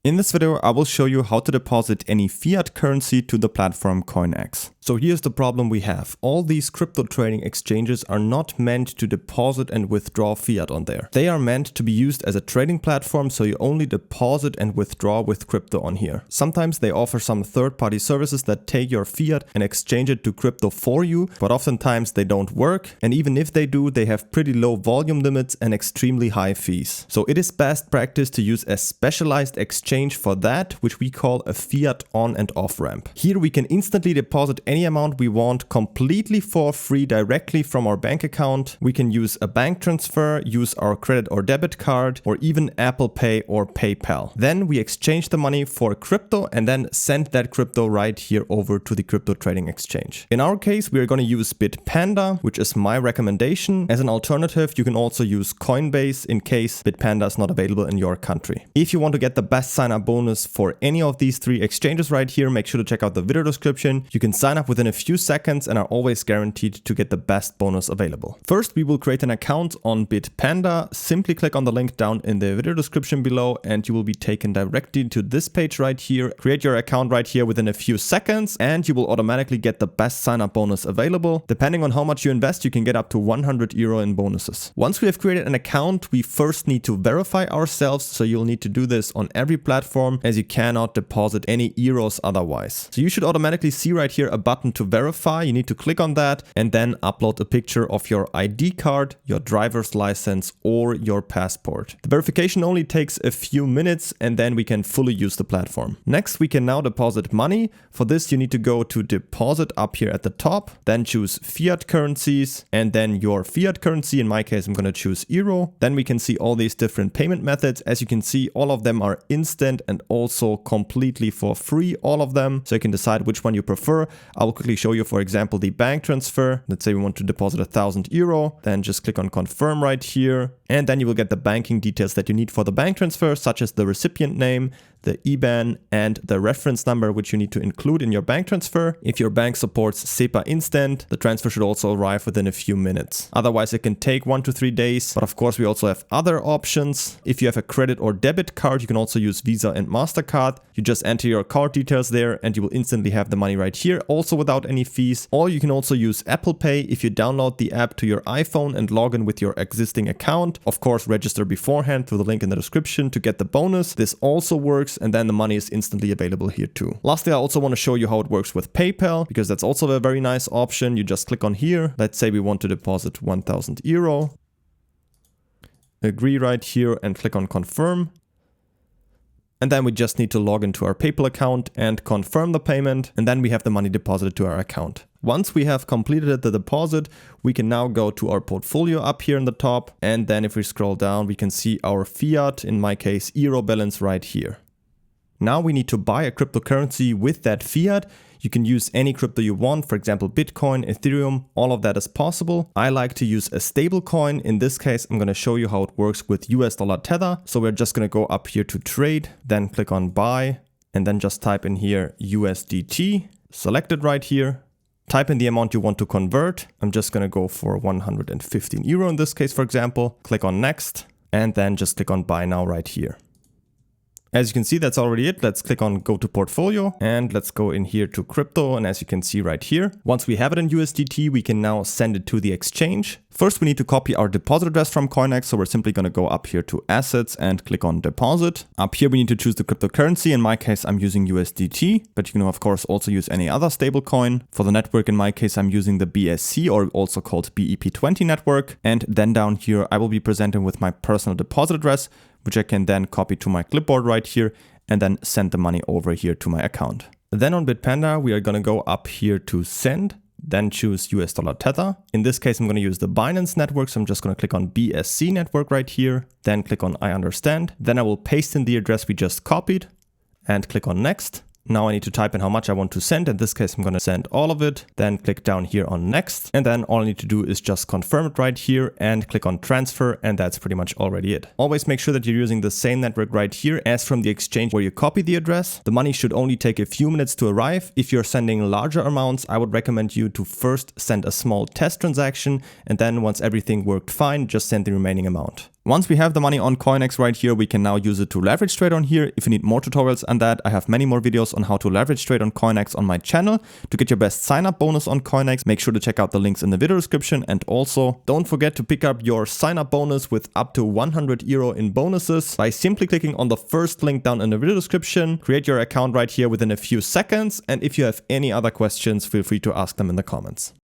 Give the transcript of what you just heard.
In this video, I will show you how to deposit any fiat currency to the platform CoinEx. So here's the problem we have. All these crypto trading exchanges are not meant to deposit and withdraw fiat on there. They are meant to be used as a trading platform, so you only deposit and withdraw with crypto on here. Sometimes they offer some third-party services that take your fiat and exchange it to crypto for you, but oftentimes they don't work. And even if they do, they have pretty low volume limits and extremely high fees. So it is best practice to use a specialized exchange for that, which we call a fiat on and off ramp. Here we can instantly deposit any amount we want completely for free directly from our bank account. We can use a bank transfer, use our credit or debit card, or even Apple Pay or PayPal. Then we exchange the money for crypto and then send that crypto right here over to the crypto trading exchange. In our case, we are going to use Bitpanda, which is my recommendation. As an alternative, you can also use Coinbase in case Bitpanda is not available in your country. If you want to get the best sign-up bonus for any of these three exchanges right here, make sure to check out the video description. You can sign up within a few seconds and are always guaranteed to get the best bonus available. First, we will create an account on Bitpanda. Simply click on the link down in the video description below and you will be taken directly to this page right here. Create your account right here within a few seconds and you will automatically get the best sign-up bonus available. Depending on how much you invest, you can get up to 100 euro in bonuses. Once we have created an account, we first need to verify ourselves. So you'll need to do this on every platform as you cannot deposit any euros otherwise. So you should automatically see right here a button to verify. You need to click on that and then upload a picture of your ID card, your driver's license or your passport. The verification only takes a few minutes and then we can fully use the platform. Next, we can now deposit money. For this, you need to go to deposit up here at the top, then choose fiat currencies and then your fiat currency. In my case, I'm going to choose euro. Then we can see all these different payment methods. As you can see, all of them are instant and also completely for free, all of them. So you can decide which one you prefer. I will quickly show you, for example, the bank transfer. Let's say we want to deposit 1,000 euro. Then just click on confirm right here. And then you will get the banking details that you need for the bank transfer, such as the recipient name, the IBAN and the reference number, which you need to include in your bank transfer. If your bank supports SEPA Instant, the transfer should also arrive within a few minutes. Otherwise, it can take 1 to 3 days. But of course, we also have other options. If you have a credit or debit card, you can also use Visa and MasterCard. You just enter your card details there and you will instantly have the money right here, also without any fees. Or you can also use Apple Pay if you download the app to your iPhone and log in with your existing account. Of course, register beforehand through the link in the description to get the bonus. This also works and then the money is instantly available here too. Lastly, I also want to show you how it works with PayPal because that's also a very nice option. You just click on here. Let's say we want to deposit 1,000 euro. Agree right here and click on confirm. And then we just need to log into our PayPal account and confirm the payment. And then we have the money deposited to our account. Once we have completed the deposit, we can now go to our portfolio up here in the top. And then if we scroll down, we can see our fiat, in my case, euro balance right here. Now we need to buy a cryptocurrency with that fiat. You can use any crypto you want, for example, Bitcoin, Ethereum, all of that is possible. I like to use a stable coin. In this case, I'm going to show you how it works with US dollar Tether. So we're just going to go up here to trade, then click on buy, and then just type in here USDT, select it right here. Type in the amount you want to convert. I'm just going to go for 115 euro in this case, for example. Click on next, and then just click on buy now right here. As you can see, that's already it. Let's click on go to portfolio and let's go in here to crypto. And as you can see right here, once we have it in USDT, we can now send it to the exchange. First, we need to copy our deposit address from CoinEx. So we're simply going to go up here to assets and click on deposit. Up here, we need to choose the cryptocurrency. In my case, I'm using USDT, but you can of course also use any other stable coin. For the network, in my case, I'm using the BSC or also called BEP20 network. And then down here, I will be presenting with my personal deposit address, which I can then copy to my clipboard right here and then send the money over here to my account. Then on Bitpanda, we are going to go up here to send, then choose US dollar Tether. In this case, I'm going to use the Binance network. So I'm just going to click on BSC network right here, then click on I understand. Then I will paste in the address we just copied and click on next. Now I need to type in how much I want to send. In this case, I'm going to send all of it. Then click down here on next. And then all I need to do is just confirm it right here and click on transfer. And that's pretty much already it. Always make sure that you're using the same network right here as from the exchange where you copy the address. The money should only take a few minutes to arrive. If you're sending larger amounts, I would recommend you to first send a small test transaction. And then once everything worked fine, just send the remaining amount. Once we have the money on CoinEx right here, we can now use it to leverage trade on here. If you need more tutorials on that, I have many more videos on how to leverage trade on CoinEx on my channel. To get your best sign up bonus on CoinEx, make sure to check out the links in the video description. And also don't forget to pick up your sign up bonus with up to 100 euro in bonuses by simply clicking on the first link down in the video description. Create your account right here within a few seconds. And if you have any other questions, feel free to ask them in the comments.